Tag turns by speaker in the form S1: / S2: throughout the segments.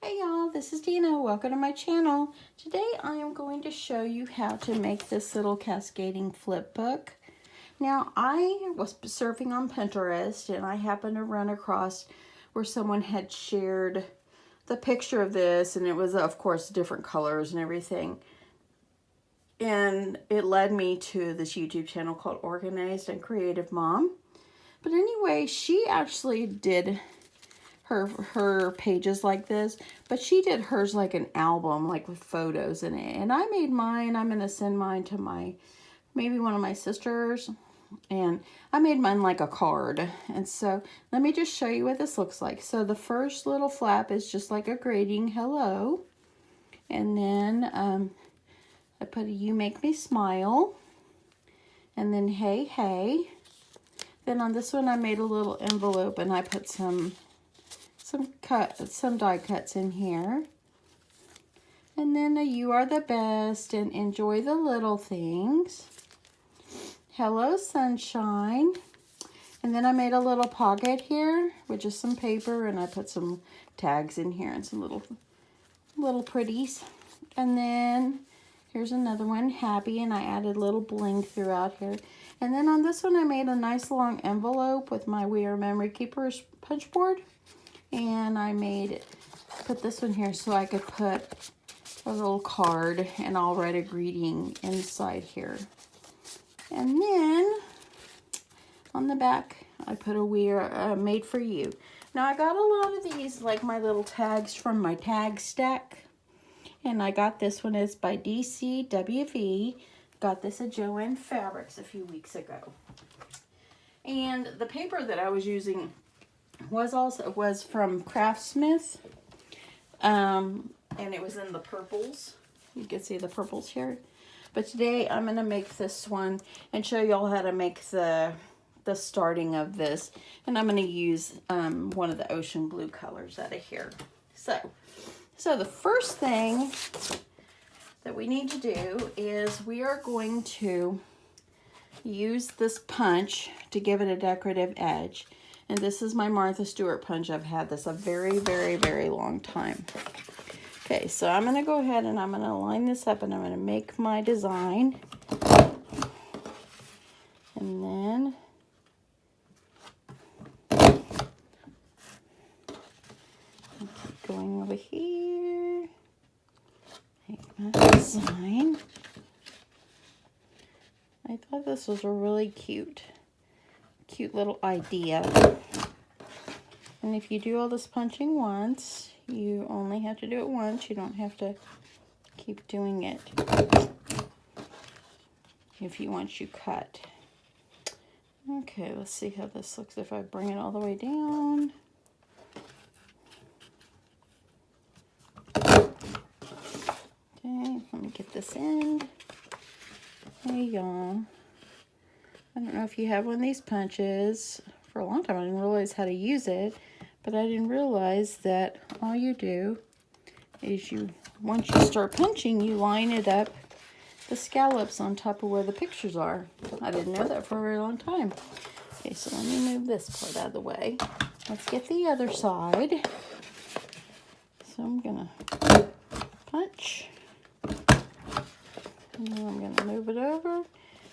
S1: Hey y'all, this is Dina. Welcome to my channel. Today I am going to show you how to make this little cascading flip book. Now I was surfing on Pinterest and I happened to run across where someone had shared the picture of this, and it was of course different colors and everything. And it led me to this YouTube channel called Organized and Creative Mom. But anyway, she actually did her pages like this, but she did hers like an album, like with photos in it. And I made mine. I'm gonna send mine to maybe one of my sisters, and I made mine like a card. And so let me just show you what this looks like. So the first little flap is just like a greeting, hello, and then I put a you make me smile, and then hey hey. Then on this one I made a little envelope and I put some die cuts in here. And then you are the best and enjoy the little things. Hello sunshine. And then I made a little pocket here with just some paper, and I put some tags in here and some little pretties. And then here's another one, happy, and I added little bling throughout here. And then on this one I made a nice long envelope with my We Are Memory Keepers punch board. And I put this one here so I could put a little card, and I'll write a greeting inside here. And then on the back, I put a We Are Made For You. Now I got a lot of these, like my little tags, from my tag stack. And I got this one, is by DCWV. Got this at Joann Fabrics a few weeks ago. And the paper that I was using was from Craftsmith, and it was in the purples. You can see the purples here. But today I'm gonna make this one and show y'all how to make the starting of this. And I'm gonna use one of the ocean blue colors out of here. So the first thing that we need to do is we are going to use this punch to give it a decorative edge. And this is my Martha Stewart punch. I've had this a very, very, very long time. Okay, so I'm going to go ahead and I'm going to line this up, and I'm going to make my design. And then keep going over here. Make my design. I thought this was a really cute little idea. And if you do all this punching once, you only have to do it once. You don't have to keep doing it once you cut. Okay, let's see how this looks if I bring it all the way down. Okay, let me get this end. Hey y'all. I don't know if you have one of these punches. For a long time I didn't realize how to use it, but I didn't realize that all you do is once you start punching, you line it up, the scallops on top of where the pictures are. I didn't know that for a very long time. Okay, so let me move this part out of the way. Let's get the other side. So I'm gonna punch, and then I'm gonna move it over,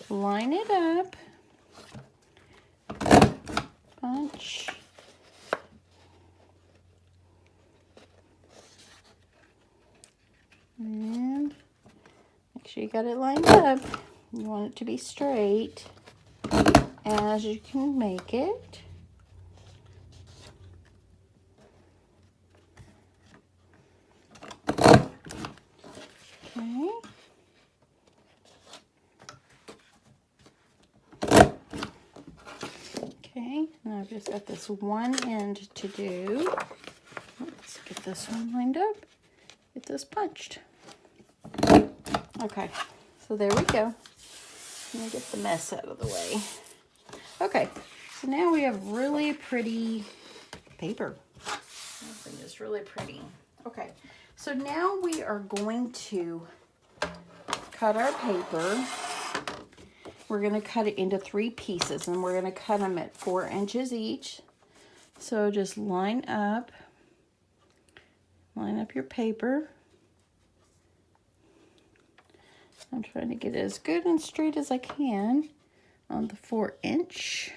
S1: line it up, punch, and make sure you got it lined up. You want it to be straight as you can make it. Okay. Okay, now I've just got this one end to do. Let's get this one lined up. Get this punched. Okay, so there we go. Let me get the mess out of the way. Okay, so now we have really pretty paper. Everything is really pretty. Okay, so now we are going to cut our paper. We're going to cut it into 3 pieces, and we're going to cut them at 4 inches each. So just line up line up your paper. I'm trying to get it as good and straight as I can on the 4-inch.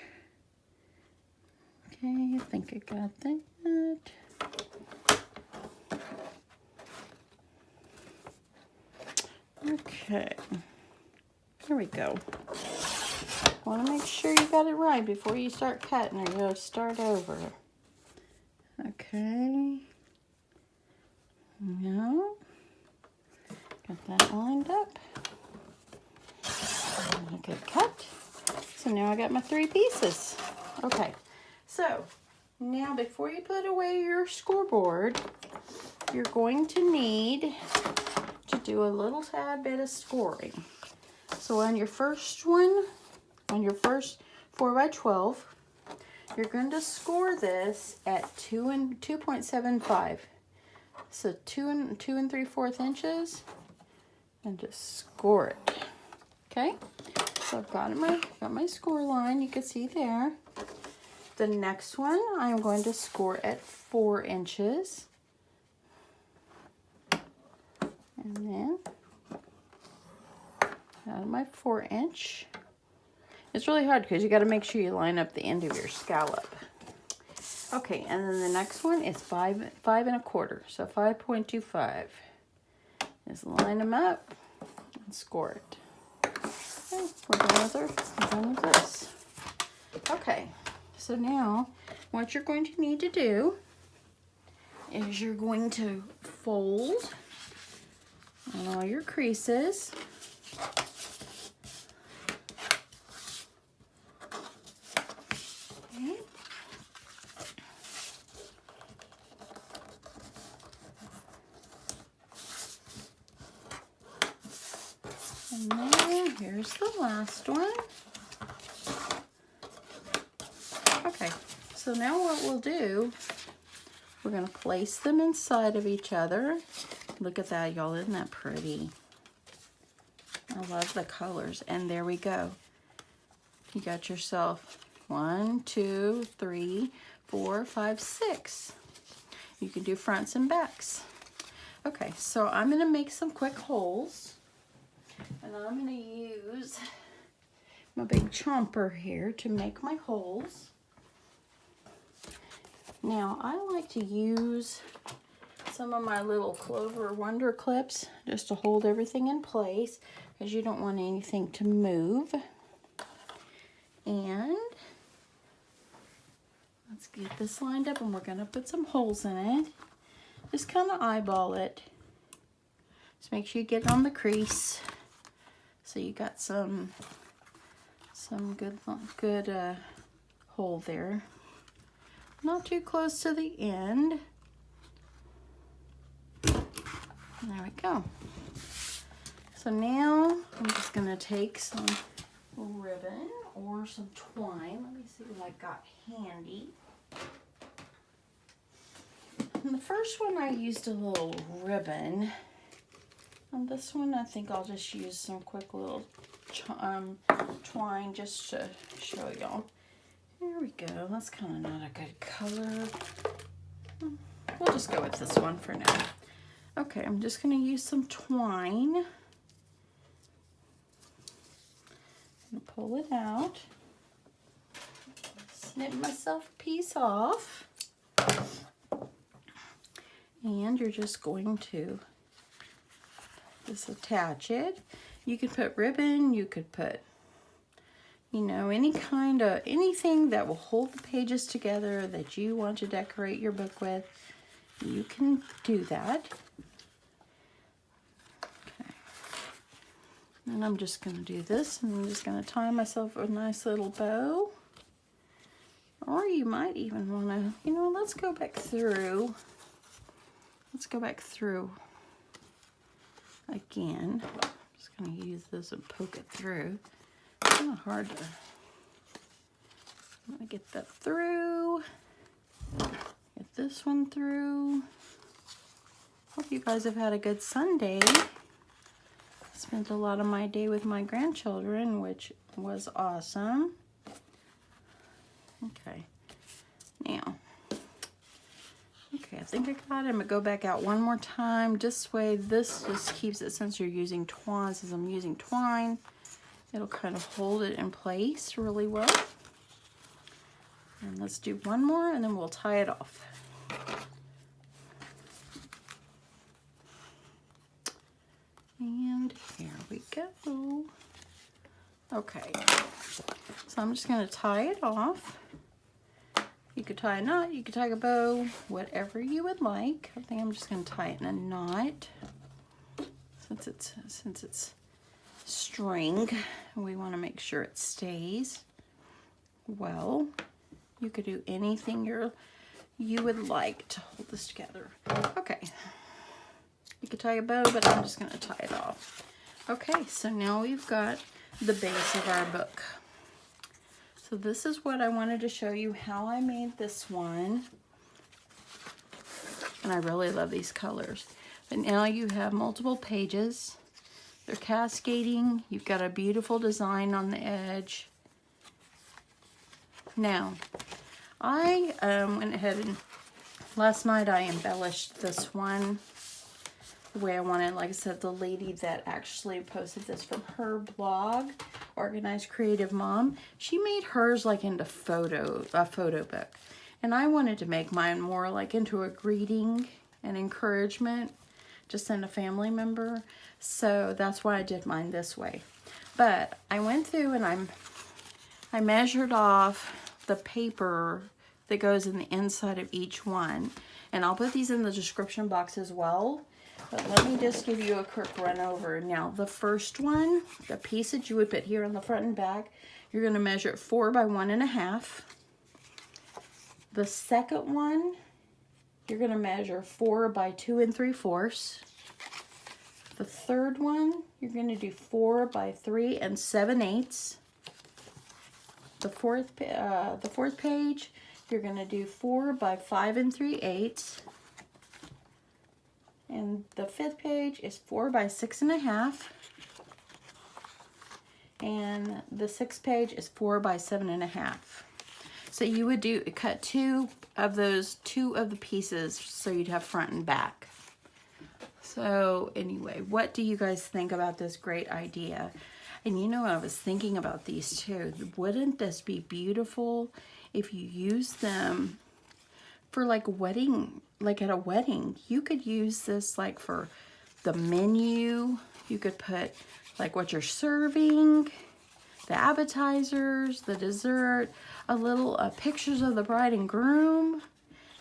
S1: Okay, I think I got that. Okay, there we go. Want to make sure you got it right before you start cutting, or you'll start over. Okay. Now, got that lined up. A good cut. So now I got my 3 pieces. Okay, so now before you put away your scoreboard, you're going to need to do a little tad bit of scoring. So on your first one, on your first 4x12, you're going to score this at 2.75. So 2 3/4 inches, and just score it. Okay, so I've got my score line. You can see there. The next one I'm going to score at 4 inches, and then out of my 4-inch. It's really hard because you got to make sure you line up the end of your scallop. Okay, and then the next one is 5 1/4, so 5.25. Just line them up and score it. Okay, we're done with this. Okay, so now what you're going to need to do is you're going to fold on all your creases. And then here's the last one. Okay, so now what we'll do, we're going to place them inside of each other. Look at that, y'all. Isn't that pretty? I love the colors. And there we go. You got yourself 1, 2, 3, 4, 5, 6. You can do fronts and backs. Okay, so I'm going to make some quick holes. And I'm going to use my big chomper here to make my holes. Now, I like to use some of my little Clover Wonder clips just to hold everything in place, because you don't want anything to move. And let's get this lined up, and we're going to put some holes in it. Just kind of eyeball it. Just make sure you get it on the crease, so you got some good hole there. Not too close to the end. There we go. So now I'm just going to take some ribbon or some twine. Let me see what I got handy. And the first one I used a little ribbon. On this one I think I'll just use some quick little twine just to show y'all. Here we go. That's kind of not a good color. We'll just go with this one for now. Okay, I'm just going to use some twine. I'm going to pull it out. Snip myself a piece off. And you're just going to just attach it. You could put ribbon, you could put, you know, anything that will hold the pages together that you want to decorate your book with. You can do that. Okay. And I'm just going to do this, and I'm just going to tie myself a nice little bow. Or you might even want to, you know, let's go back through. Let's go back through again. I'm just going to use this and poke it through. It's kind of hard to. I'm going to get that through. Get this one through. Hope you guys have had a good Sunday. Spent a lot of my day with my grandchildren, which was awesome. Okay. Now, okay, think I got it. I'm gonna go back out one more time. This way, this just keeps it, since you're using twine, since I'm using twine, it'll kind of hold it in place really well. And let's do one more and then we'll tie it off. And here we go. Okay, so I'm just gonna tie it off. You could tie a knot, you could tie a bow, whatever you would like. I think I'm just gonna tie it in a knot. Since it's string, we wanna make sure it stays well. You could do anything you would like to hold this together. Okay, you could tie a bow, but I'm just gonna tie it off. Okay, so now we've got the base of our book. So this is what I wanted to show you, how I made this one. And I really love these colors. But now you have multiple pages. They're cascading. You've got a beautiful design on the edge. Now, I went ahead and last night I embellished this one the way I wanted. Like I said, the lady that actually posted this from her blog, Organized Creative Mom, she made hers like into a photo book. And I wanted to make mine more like into a greeting and encouragement, just send a family member. So that's why I did mine this way. But I went through and I measured off the paper that goes in the inside of each one. And I'll put these in the description box as well. But let me just give you a quick run over. Now, the first one, the piece that you would put here on the front and back, you're going to measure it 4 by 1.5. The second one, you're going to measure 4 by 2 3/4. The third one, you're going to do 4 by 3 7/8. The fourth page, you're going to do 4 by 5 3/8. And the fifth page is 4 by 6.5. And the sixth page is 4 by 7.5. So you would cut two of the pieces so you'd have front and back. So anyway, what do you guys think about this great idea? And you know, I was thinking about these too. Wouldn't this be beautiful if you use them for like a wedding, like at a wedding? You could use this like for the menu. You could put like what you're serving, the appetizers, the dessert, a little pictures of the bride and groom.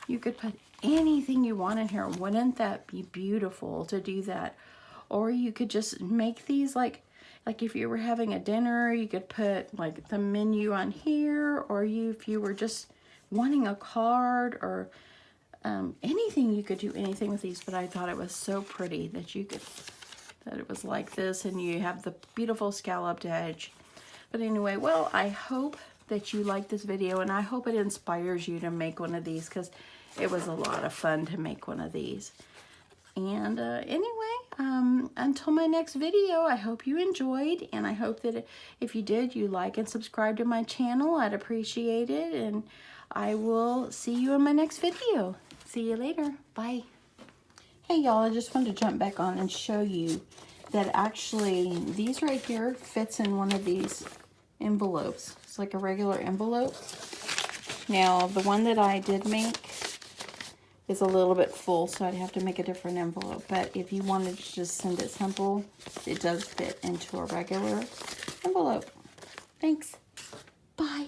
S1: You could put anything you want in here. Wouldn't that be beautiful to do that? Or you could just make these like if you were having a dinner, you could put like the menu on here, or if you were just wanting a card or anything, you could do anything with these. But I thought it was so pretty that that it was like this, and you have the beautiful scalloped edge. But anyway, well, I hope that you like this video, and I hope it inspires you to make one of these, because it was a lot of fun to make one of these. And anyway, until my next video, I hope you enjoyed, and I hope that if you did, you like and subscribe to my channel. I'd appreciate it, and I will see you in my next video. See you later. Bye. Hey y'all, I just wanted to jump back on and show you that actually these right here fits in one of these envelopes. It's like a regular envelope. Now, the one that I did make is a little bit full, so I'd have to make a different envelope. But if you wanted to just send it simple, it does fit into a regular envelope. Thanks. Bye.